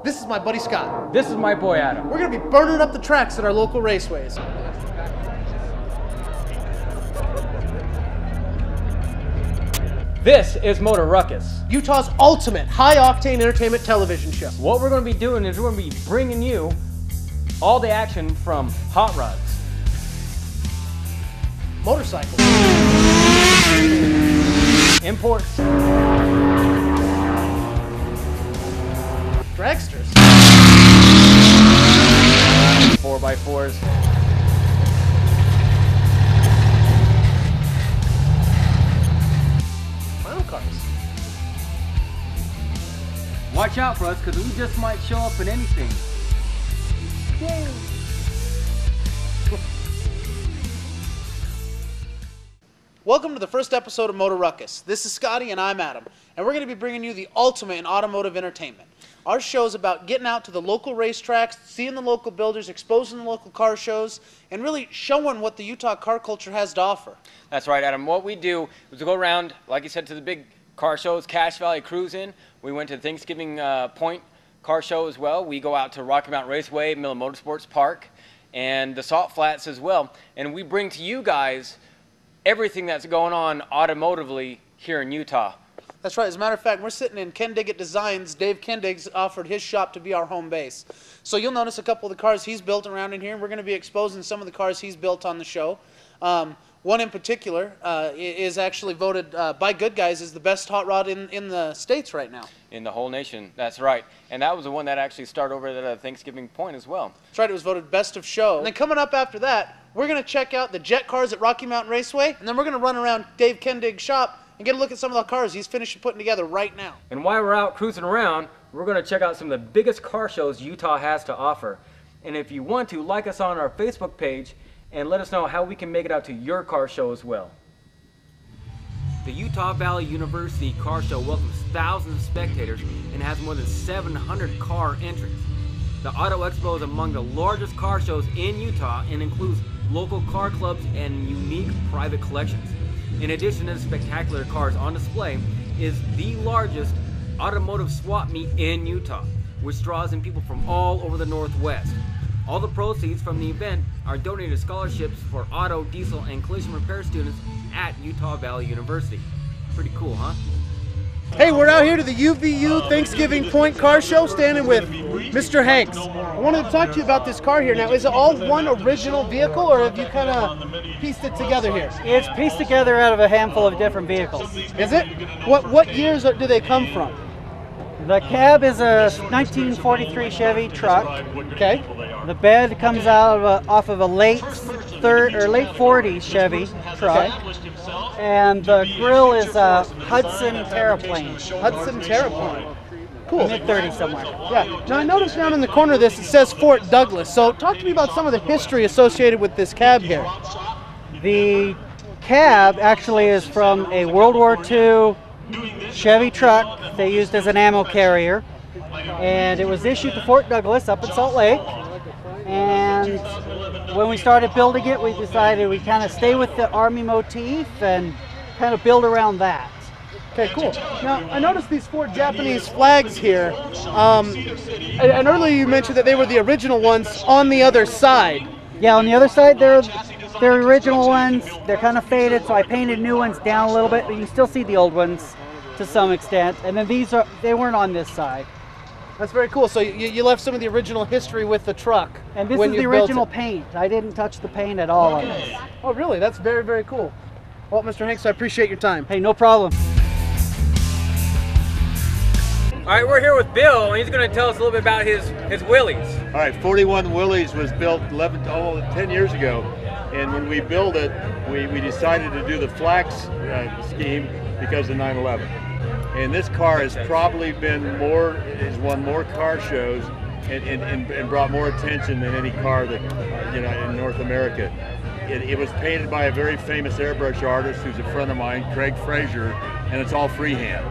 This is my buddy Scott. This is my boy Adam. We're going to be burning up the tracks at our local raceways. This is Motor Ruckus. Utah's ultimate high-octane entertainment television show. What we're going to be doing is we're going to be bringing you all the action from hot rods, Motorcycles, imports, dragsters, 4x4s, clown cars. Watch out for us because we just might show up in anything. Yay! Welcome to the first episode of Motor Ruckus. This is Scotty and I'm Adam, and we're going to be bringing you the ultimate in automotive entertainment. Our show is about getting out to the local racetracks, seeing the local builders, exposing the local car shows, and really showing what the Utah car culture has to offer. That's right, Adam. What we do is we go around, like you said, to the big car shows, Cache Valley Cruise-In. We went to Thanksgiving Point car show as well. We go out to Rocky Mountain Raceway, Miller Motorsports Park, and the Salt Flats as well. And we bring to you guys everything that's going on automotively here in Utah. That's right. As a matter of fact, we're sitting in Ken Diggett Designs. Dave Kendig's offered his shop to be our home base. So you'll notice a couple of the cars he's built around in here, and we're going to be exposing some of the cars he's built on the show. One in particular is actually voted by good guys as the best hot rod in the States right now. In the whole nation, that's right. And that was the one that actually started over at Thanksgiving Point as well. That's right. It was voted best of show. And then coming up after that, we're going to check out the jet cars at Rocky Mountain Raceway, and then we're going to run around Dave Kendig's shop and get a look at some of the cars he's finishing putting together right now. And while we're out cruising around, we're going to check out some of the biggest car shows Utah has to offer. And if you want to, like us on our Facebook page and let us know how we can make it out to your car show as well. The Utah Valley University Car Show welcomes thousands of spectators and has more than 700 car entrants. The Auto Expo is among the largest car shows in Utah and includes local car clubs and unique private collections. In addition to the spectacular cars on display, is the largest automotive swap meet in Utah, which draws in people from all over the Northwest. All the proceeds from the event are donated to scholarships for auto, diesel, and collision repair students at Utah Valley University. Pretty cool, huh? Hey, we're out here to the UVU Thanksgiving Point Car Show, standing with Mr. Hanks. I wanted to talk to you about this car here. Now, is it all one original vehicle, or have you kind of pieced it together here? It's pieced together out of a handful of different vehicles. Is it? What years do they come from? The cab is a 1943 Chevy truck. Okay. The bed comes out off of a late 40s Chevy truck. Okay. And the grill is a Hudson Terraplane. Hudson Terraplane. Cool. Mid-30s somewhere. Yeah. Now I noticed down in the corner of this it says Fort Douglas. So talk to me about some of the history associated with this cab here. The cab actually is from a World War II Chevy truck they used as an ammo carrier. And it was issued to Fort Douglas up in Salt Lake. And when we started building it, we decided we'd kind of stay with the Army motif and kind of build around that. Okay, cool. Now, I noticed these 4 Japanese flags here. And earlier you mentioned that they were the original ones on the other side. Yeah, on the other side, they're original ones. They're kind of faded, so I painted new ones down a little bit, but you can still see the old ones to some extent. And then they weren't on this side. That's very cool. So you left some of the original history with the truck. And this is the original paint. I didn't touch the paint at all on this. Oh, really? That's very, very cool. Well, Mr. Hanks, I appreciate your time. Hey, no problem. All right, we're here with Bill, and he's going to tell us a little bit about his Willys. All right, 41 Willys was built 10 years ago, and when we built it, we decided to do the flax scheme because of 9/11. And this car has probably won more car shows and brought more attention than any car that in North America. It was painted by a very famous airbrush artist who's a friend of mine, Craig Frazier, and it's all freehand.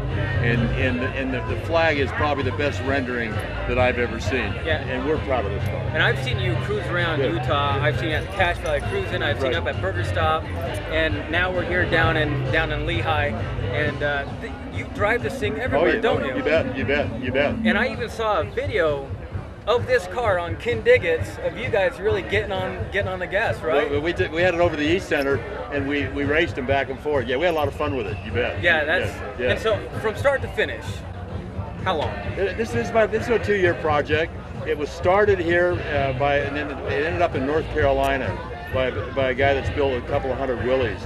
And the flag is probably the best rendering that I've ever seen. Yeah. And we're proud of this car. And I've seen you cruise around Utah. I've seen you at the Cache Valley Cruising. I've seen you up at Burger Stop, and now we're here down in Lehigh. And you drive this thing everywhere, don't you? You bet, you bet, you bet. And I even saw a video of this car on Ken Diggett's of you guys really getting on the gas, right? We had it over the East Center, and we raced them back and forth. Yeah, we had a lot of fun with it. You bet. Yeah, And so from start to finish, how long? This is a 2-year project. It was started here and then it ended up in North Carolina by a guy that's built a couple of hundred Willys.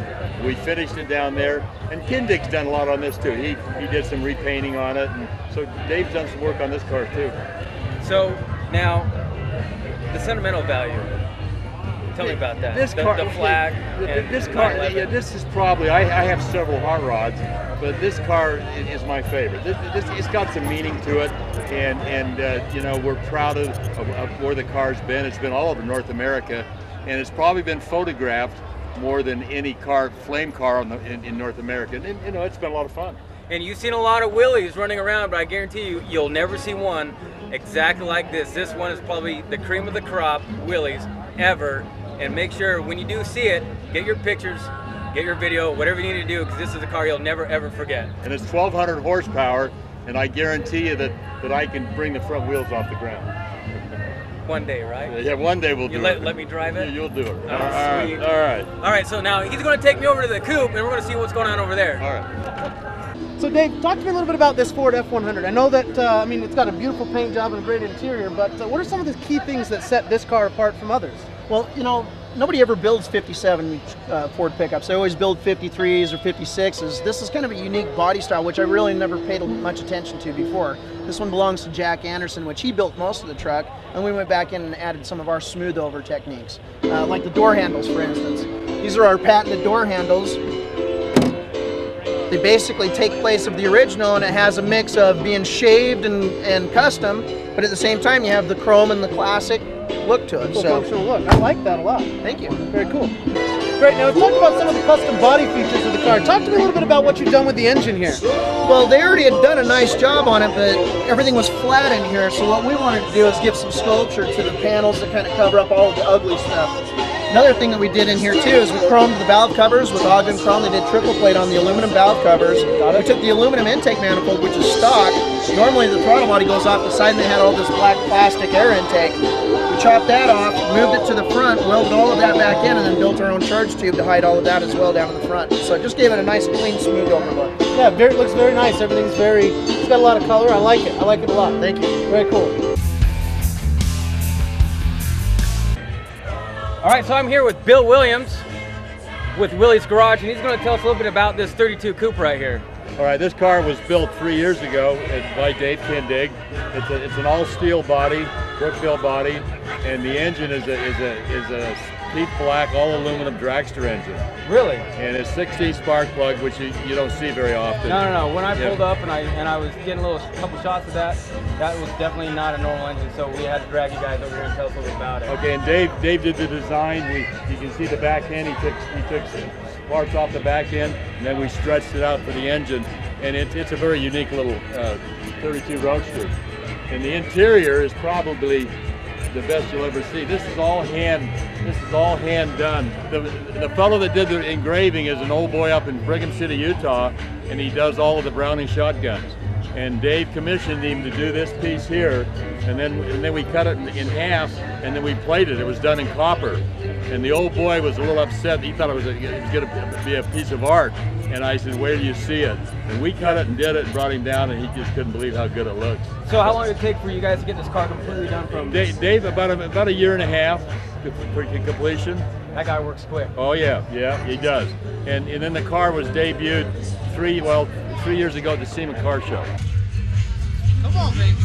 We finished it down there, and Kindig's done a lot on this too. He did some repainting on it, and so Dave's done some work on this car too. So now, the sentimental value. Tell me about that. This car, the flag. This car. Yeah, this is probably. I have several hot rods, but this car is my favorite. It's got some meaning to it, and you know, we're proud of where the car's been. It's been all over North America, and it's probably been photographed more than any flame car in North America. And you know, it's been a lot of fun. And you've seen a lot of Willys running around, but I guarantee you'll never see one exactly like this. This one is probably the cream of the crop Willys ever. And make sure when you do see it, get your pictures, get your video, whatever you need to do, because this is a car you'll never ever forget. And it's 1,200 horsepower, and I guarantee you that I can bring the front wheels off the ground. One day, right? Yeah, one day we'll do it. Let me drive it? Yeah, you'll do it. Oh, all right. sweet. All right. All right, so now he's going to take me over to the coupe, and we're going to see what's going on over there. All right. So Dave, talk to me a little bit about this Ford F100. I know that, I mean, it's got a beautiful paint job and a great interior, but what are some of the key things that set this car apart from others? Well, you know, nobody ever builds 57 Ford pickups. They always build 53s or 56s. This is kind of a unique body style, which I really never paid much attention to before. This one belongs to Jack Anderson, which he built most of the truck, and we went back in and added some of our smooth over techniques, like the door handles, for instance. These are our patented door handles. They basically take place of the original, and it has a mix of being shaved and custom, but at the same time you have the chrome and the classic look to it. Cool functional look. I like that a lot. Thank you. Very cool. Great. Now, talk about some of the custom body features of the car. Talk to me a little bit about what you've done with the engine here. Well, they already had done a nice job on it, but everything was flat in here, so what we wanted to do is give some sculpture to the panels that kind of cover up all of the ugly stuff. Another thing that we did in here too is we chromed the valve covers with Ogden Chrome. They did triple plate on the aluminum valve covers. We took the aluminum intake manifold, which is stock. Normally the throttle body goes off the side and they had all this black plastic air intake. We chopped that off, moved it to the front, welded all of that back in, and then built our own charge tube to hide all of that as well down in the front. So it just gave it a nice, clean, smooth over look. Yeah, it looks very nice. Everything's it's got a lot of color. I like it. I like it a lot. Thank you. Very cool. All right, so I'm here with Bill Williams with Willys Garage, and he's going to tell us a little bit about this 32 coupe right here. All right, this car was built 3 years ago by Dave Kindig. It's an all-steel body, Brookville body, and the engine is a Peat Black all-aluminum dragster engine. Really? And it's 16 spark plug, which you don't see very often. No. When I pulled up and I was getting a couple shots of that, that was definitely not a normal engine. So we had to drag you guys over here and tell us a little about it. Okay, and Dave did the design. You can see the back end. He took some parts off the back end, and then we stretched it out for the engine. And it's a very unique little 32 Roadster. And the interior is probably the best you'll ever see. This is all hand done. The fellow that did the engraving is an old boy up in Brigham City, Utah, and he does all of the Browning shotguns. And Dave commissioned him to do this piece here, and then we cut it in half, and then we plated it. It was done in copper. And the old boy was a little upset. He thought it was going to be a piece of art. And I said, where do you see it? And we cut it and did it and brought him down, and he just couldn't believe how good it looks. So how long did it take for you guys to get this car completely done from? Dave, about a year and a half for completion. That guy works quick. Oh yeah, he does. And then the car was debuted 3 years ago at the SEMA Car Show. Come on, baby.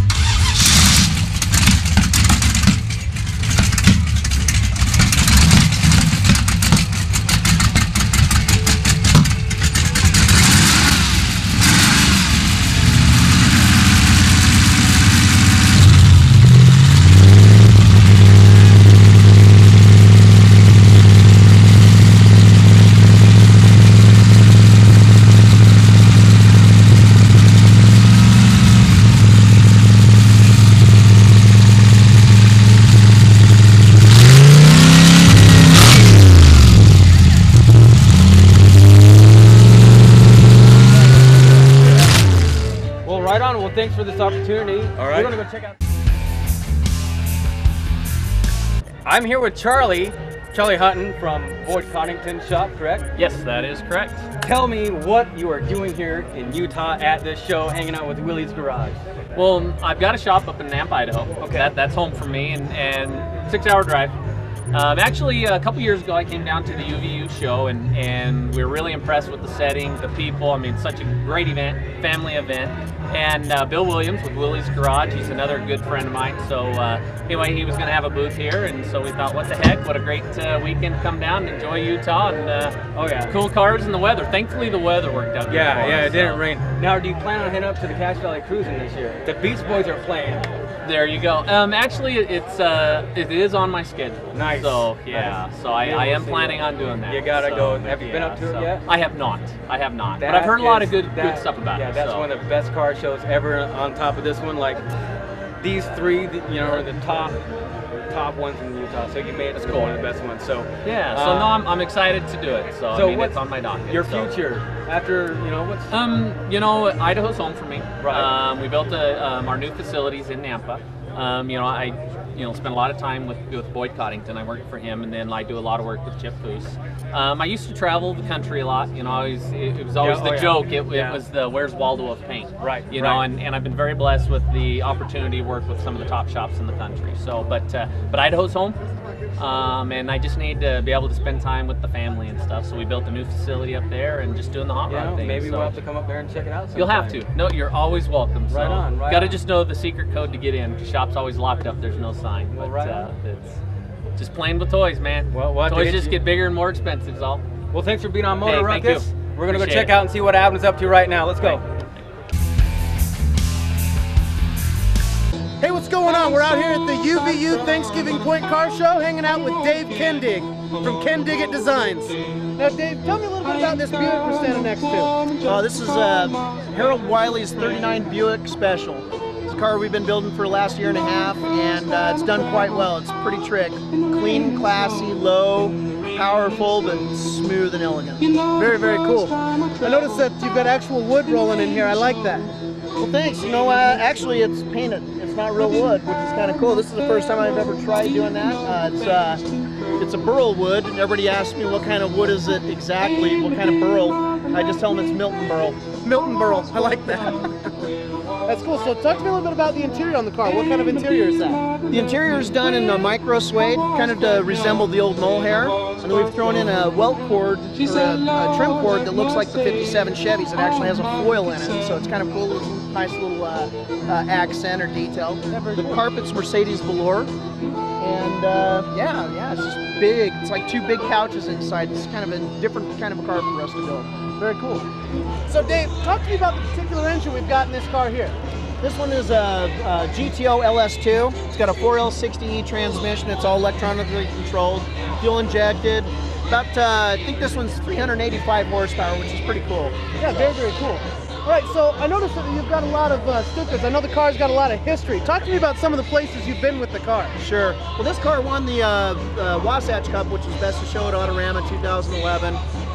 for this opportunity. All right. We're gonna go check out. I'm here with Charlie Hutton from Boyd Coddington's shop, correct? Yes, that is correct. Tell me what you are doing here in Utah at this show, hanging out with Willie's Garage. Well, I've got a shop up in Nampa, Idaho. Okay. That's home for me, and 6-hour drive. Actually, a couple years ago, I came down to the UVU show, and we were really impressed with the setting, the people. I mean, such a great event, family event. And Bill Williams with Willie's Garage, he's another good friend of mine. So anyway, he was going to have a booth here, and so we thought, what the heck, what a great weekend to come down and enjoy Utah, and cool cars and the weather. Thankfully, the weather worked out good. Yeah, it didn't rain. Now, do you plan on heading up to the Cache Valley Cruising this year? The Beach Boys are playing. There you go. Actually, it is on my schedule. Nice. So yeah, Nice. so I am planning on doing that. You gotta so, go. Have you been up to it yet? I have not. I have not. That but I've heard a lot of good stuff about it. it. Yeah, that's so. one of the best car shows ever. On top of this one, like these three, are the top ones in Utah. So you made it to one of the best ones. So yeah. So no, I'm excited to do it. So I mean, it's on my docket. Your future after what's Idaho's home for me. Right. We built our new facilities in Nampa. I spent a lot of time with Boyd Coddington. I worked for him, and then I do a lot of work with Chip Foose. I used to travel the country a lot. It was always the joke. It was the "Where's Waldo of paint?" Right. And I've been very blessed with the opportunity to work with some of the top shops in the country. So, but Idaho's home, and I just need to be able to spend time with the family and stuff. So we built a new facility up there, and just doing the hot rod thing. Maybe we'll have to come up there and check it out sometime. You'll have to. No, you're always welcome. So Right on. Got to just know the secret code to get in. The shop's always locked up. There's no sign. But it's just playing with toys, man. Well, toys just get bigger and more expensive, is all. Well, thanks for being on Motor thank Ruckus. you. We're gonna Appreciate go check out and see what Abden's up to right now. Let's go. Hey, what's going on? We're out here at the UVU Thanksgiving Point Car Show, hanging out with Dave Kendig from Kendig Designs. Now, Dave, tell me a little bit about this Buick we're standing next to. This is Harold Wiley's 39 Buick Special. It's a car we've been building for the last year and a half, and it's done quite well. It's pretty trick. Clean, classy, low, powerful, but smooth and elegant. Very, very cool. I noticed that you've got actual wood rolling in here. I like that. Well, thanks. Actually, it's painted. It's not real wood, which is kind of cool. This is the first time I've ever tried doing that. It's a burl wood, and everybody asks me what kind of wood is it exactly, what kind of burl. I just tell them it's Milton burl. Milton burl. I like that. That's cool. So talk to me a little bit about the interior on the car. What kind of interior is that? The interior is done in a micro suede, kind of to resemble the old mohair. And then we've thrown in a welt cord, or a trim cord that looks like the 57 Chevys. It actually has a foil in it, so it's kind of cool, nice little accent or detail. The carpet's Mercedes velour. And it's just big. It's like two big couches inside. It's kind of a different kind of a car for us to build. Very cool. So Dave, talk to me about the particular engine we've got in this car here. This one is a GTO LS2. It's got a 4L60E transmission. It's all electronically controlled, fuel injected. About, I think this one's 385 horsepower, which is pretty cool. Yeah, very, very cool. All right, so I noticed that you've got a lot of stickers. I know the car's got a lot of history. Talk to me about some of the places you've been with the car. Sure. Well, this car won the Wasatch Cup, which was Best of Show at Autorama 2011.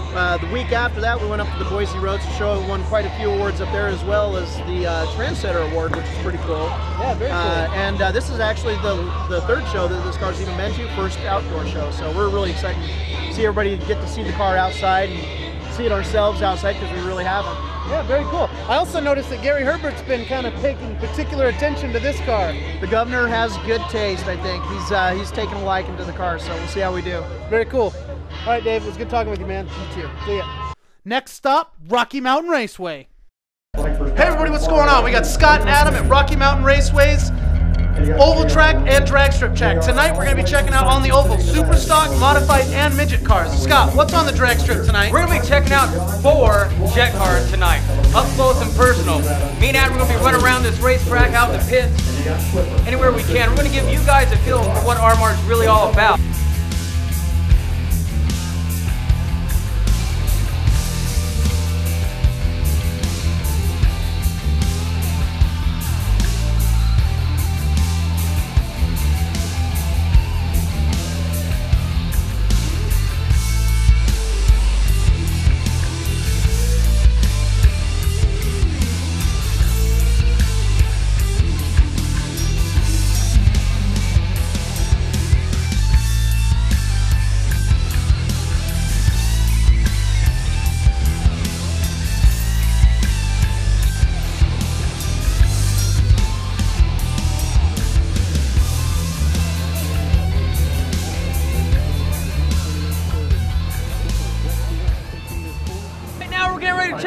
The week after that, we went up to the Boise Roads Show and won quite a few awards up there, as well as the Trendsetter Award, which is pretty cool. Yeah, very cool. And this is actually the third show that this car's even been to, first outdoor show. So we're really excited to see everybody get to see the car outside and see it ourselves outside, because we really haven't. Yeah, very cool. I also noticed that Gary Herbert's been kind of taking particular attention to this car. The governor has good taste, I think. He's taken a liking to the car, so we'll see how we do. Very cool. All right, Dave, it was good talking with you, man. You too. See ya. Next stop, Rocky Mountain Raceway. Hey everybody, what's going on? We got Scott and Adam at Rocky Mountain Raceway's oval track and drag strip track. Tonight we're going to be checking out on the oval super stock, modified, and midget cars. Scott, what's on the drag strip tonight? We're going to be checking out 4 jet cars tonight, up close and personal. Me and Adam are going to be running around this racetrack out in the pits, anywhere we can. We're going to give you guys a feel for what RMAR's really all about.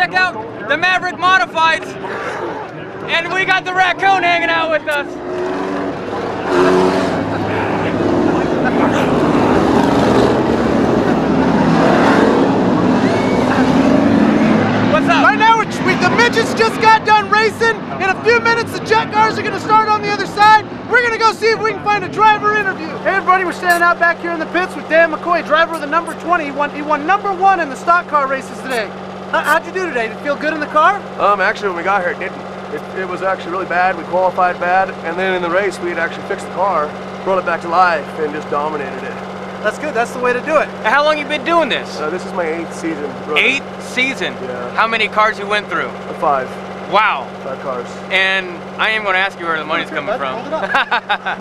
check out the Maverick Modifieds. And we got the raccoon hanging out with us. What's up? Right now, the midgets just got done racing. In a few minutes, the jet cars are going to start on the other side. We're going to go see if we can find a driver interview. Hey, everybody, we're standing out back here in the pits with Dan McCoy, driver of the number 20. He won #1 in the stock car races today. How'd you do today? Did it feel good in the car? Actually, when we got here, it didn't. It was actually really bad. We qualified bad, and then in the race, we had actually fixed the car, brought it back to life, and just dominated it. That's good. That's the way to do it. How long you been doing this? This is my 8th season. Running. 8th season? Yeah. How many cars you went through? 5. Wow. 5 cars. And I am going to ask you where the money's coming from.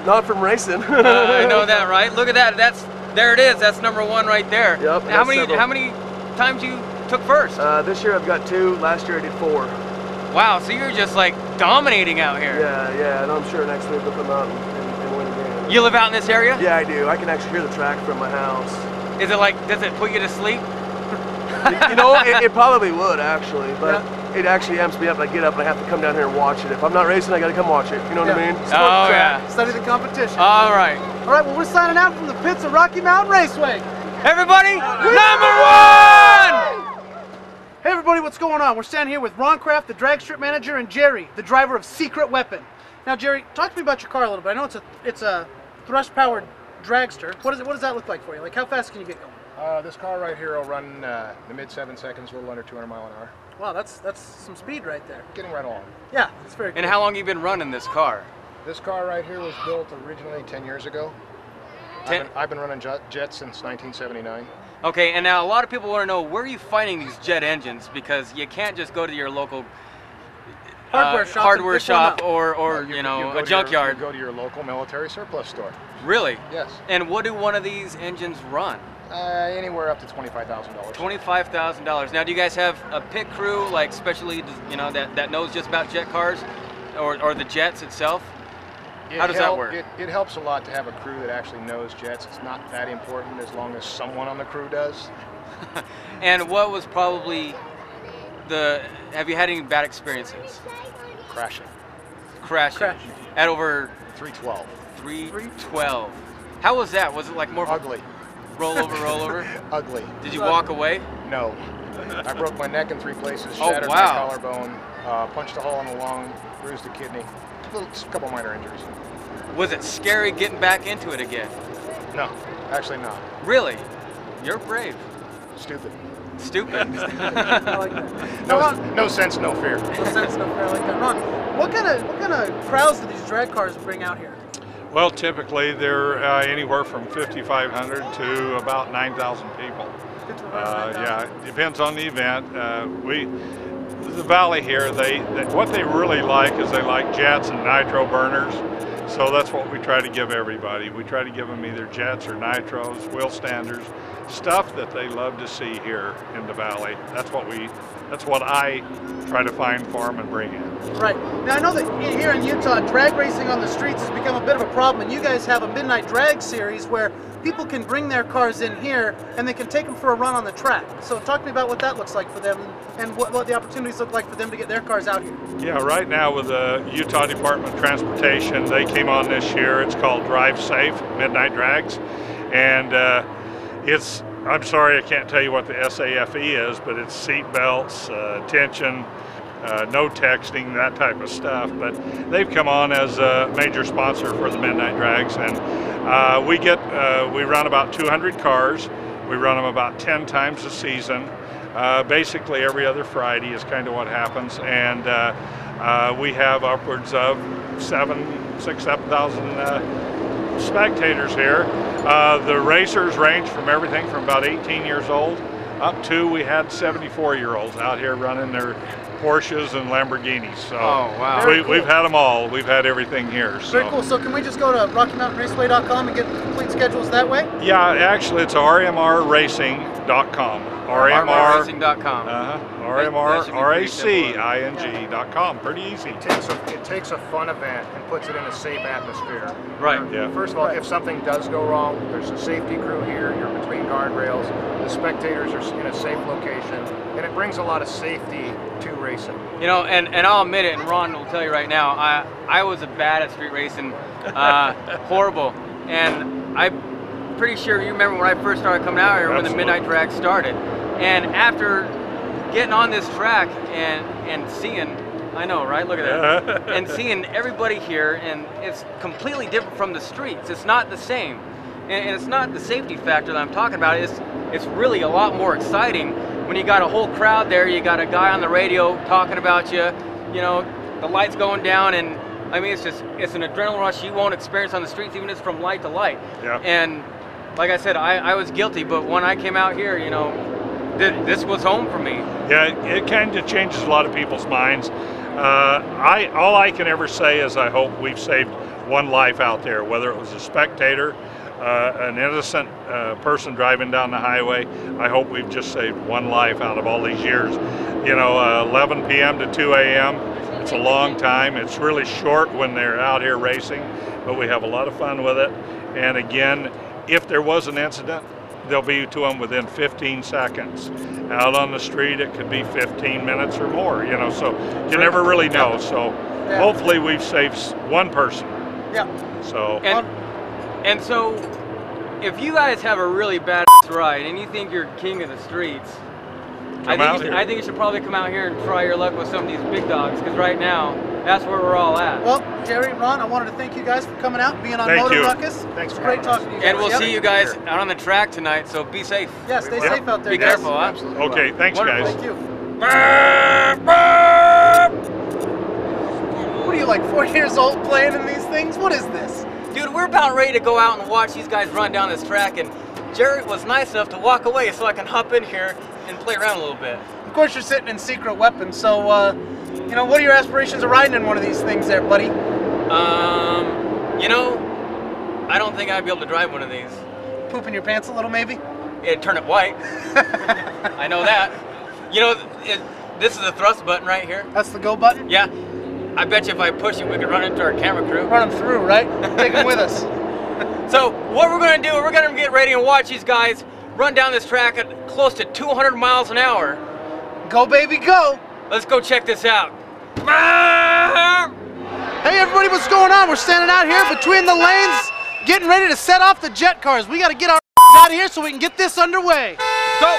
Not from racing. I know that, right? Look at that. There it is. That's #1 right there. Yep. How many times you took first? This year I've got 2. Last year I did 4. Wow. So you're just like dominating out here. Yeah. And I'm sure next week we'll come out and win again. You live out in this area? Yeah, I do. I can actually hear the track from my house. Is it like? Does it put you to sleep? You know, it probably would actually, but it actually amps me up. I get up and I have to come down here and watch it. If I'm not racing, I got to come watch it. You know what I mean? Oh yeah. Study the competition. All right. All right. Well, we're signing out from the pits of Rocky Mountain Raceway. Everybody, #1! Hey everybody, what's going on? We're standing here with Ron Kraft, the drag strip manager, and Jerry, the driver of Secret Weapon. Now, Jerry, talk to me about your car a little bit. I know it's a thrust-powered dragster. What does that look like for you? Like, how fast can you get going? This car right here will run the mid 7 seconds, a little under 200 miles an hour. Wow, that's some speed right there. Getting right along. Yeah, it's very cool. And how long you been running this car? This car right here was built originally 10 years ago. I've been running jets since 1979. Okay, and now a lot of people want to know, where are you finding these jet engines? Because you can't just go to your local hardware shop or you know, a junkyard. You go to your local military surplus store. Really? Yes. And what do one of these engines run? Anywhere up to $25,000. $25,000. Now, do you guys have a pit crew, like specially, you know, that knows just about jet cars, or the jets itself? How does that work? It helps a lot to have a crew that actually knows jets. It's not that important as long as someone on the crew does. And what was probably have you had any bad experiences? Crashing. Crashing. At over 312. 312. How was that? Was it like more ugly? Roll over? Ugly. Did you walk away? No. I broke my neck in 3 places, shattered my collarbone, punched a hole in the lung, bruised a kidney. Just a couple minor injuries. Was it scary getting back into it again? No, actually not. Really? You're brave. Stupid. Stupid. I like that. No sense, no fear. No sense, no fear. I like that. Ron, what kind of crowds do these drag cars bring out here? Well, typically they're anywhere from 5,500 to about 9,000 people. Yeah, it depends on the event. The Valley here, what they really like is they like jets and nitro burners. So that's what we try to give everybody. We try to give them either jets or nitros, wheel standers, stuff that they love to see here in the Valley. That's what I try to find for them and bring in. Right. Now I know that here in Utah, drag racing on the streets has become a bit of a problem, and you guys have a midnight drag series where people can bring their cars in here and they can take them for a run on the track. So talk to me about what that looks like for them and what the opportunities look like for them to get their cars out here. Yeah, right now with the Utah Department of Transportation, they came on this year. It's called Drive Safe Midnight Drags, and I'm sorry I can't tell you what the SAFE is, but it's seat belts, attention, no texting, that type of stuff. But they've come on as a major sponsor for the Midnight Drags, and we run about 200 cars. We run them about 10 times a season. Basically every other Friday is kind of what happens, and we have upwards of 7,000 spectators here. The racers range from everything from about 18 years old up to, we had 74-year-olds out here running their Porsches and Lamborghinis. So we've had them all. We've had everything here. So. Very cool. So can we just go to RockyMountainRaceway.com and get complete schedules that way? Yeah, actually it's RMRRacing.com. RMRRacing.com. rmrracing.com. Pretty easy. It takes a fun event and puts it in a safe atmosphere. Right. Yeah. First of all, if something does go wrong, there's a safety crew here. You're between guardrails. The spectators are in a safe location, and it brings a lot of safety to racing. You know, and I'll admit it, and Ron will tell you right now, I was bad at street racing, horrible. And I'm pretty sure you remember when I first started coming out here, when the Midnight Drag started. And after getting on this track and seeing, I know, right? Look at that. And seeing everybody here, and it's completely different from the streets. It's not the same. And it's not the safety factor that I'm talking about. It's really a lot more exciting when you got a whole crowd there, you got a guy on the radio talking about you, you know, the lights going down, and I mean, it's an adrenaline rush you won't experience on the streets, even if it's from light to light. Yeah. And like I said, I was guilty, but when I came out here, you know, this was home for me. Yeah, it kind of changes a lot of people's minds. All I can ever say is I hope we've saved one life out there, whether it was a spectator, an innocent person driving down the highway. I hope we've just saved one life out of all these years. You know, 11 p.m. to 2 a.m., it's a long time. It's really short when they're out here racing, but we have a lot of fun with it. And again, if there was an incident, they'll be to them within 15 seconds. Out on the street, it could be 15 minutes or more, you know, so you never really know. So hopefully we've saved one person. Yeah. So. And so, if you guys have a really bad ride and you think you're king of the streets, I think you should probably come out here and try your luck with some of these big dogs, because right now, that's where we're all at. Well, Jerry, Ron, I wanted to thank you guys for coming out, being on Motor Ruckus. Thanks for great talking to you guys. And we'll see you guys out on the track tonight, so be safe. Yeah, stay safe out there, Be guys. careful, huh? Absolutely. Okay, thanks, Wonderful. guys. Thank you. What are you, like 4 years old playing in these things? What is this? Dude, we're about ready to go out and watch these guys run down this track, and Jerry was nice enough to walk away so I can hop in here and play around a little bit. Of course, you're sitting in Secret Weapon, so, you know, what are your aspirations of riding in one of these things there, buddy? You know, I don't think I'd be able to drive one of these. Pooping your pants a little, maybe? It'd turn it white. I know that. You know, this is the thrust button right here. That's the go button? Yeah. I bet you if I push it, we could run into our camera crew. Run them through, right? Take them with us. So what we're going to do, we're going to get ready and watch these guys run down this track at close to 200 miles an hour. Go, baby, go. Let's go check this out. Hey, everybody, what's going on? We're standing out here between the lanes, getting ready to set off the jet cars. We got to get our out of here so we can get this underway. Go.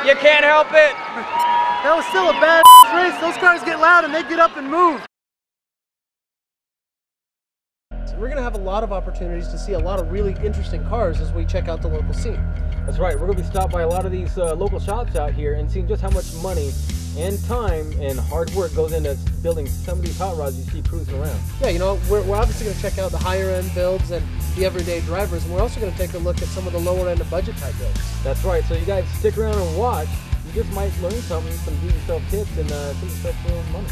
You can't help it. That was still a bad race. Those cars get loud and they get up and move. We're going to have a lot of opportunities to see a lot of really interesting cars as we check out the local scene. That's right. We're going to be stopped by a lot of these local shops out here and seeing just how much money and time and hard work goes into building some of these hot rods you see cruising around. Yeah, you know, we're obviously going to check out the higher end builds and the everyday drivers, and we're also going to take a look at some of the lower end of budget type builds. That's right. So you guys stick around and watch. You just might learn something, some do yourself tips, and save yourself some money.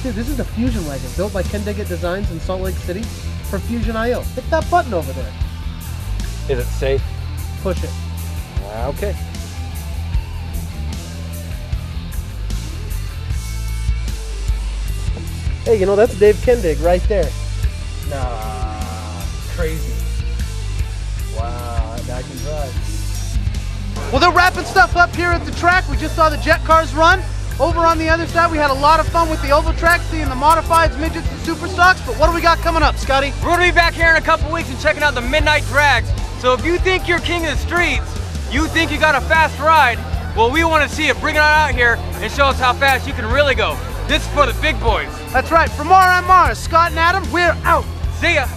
Dude, this is the Fusion Wagon built by Ken Diggett Designs in Salt Lake City for Fusion IO. Hit that button over there. Is it safe? Push it. Okay. Hey, you know, that's Dave Kendig right there. Nah, crazy. Wow, that guy can drive. Well, they're wrapping stuff up here at the track. We just saw the jet cars run. Over on the other side, we had a lot of fun with the oval track, seeing the modifieds, midgets, and super stocks. But what do we got coming up, Scotty? We're going to be back here in a couple weeks and checking out the midnight drags. So if you think you're king of the streets, you think you got a fast ride, well, we want to see it. Bring it on out here and show us how fast you can really go. This is for the big boys. That's right. From RMR, Scott and Adam, we're out. See ya.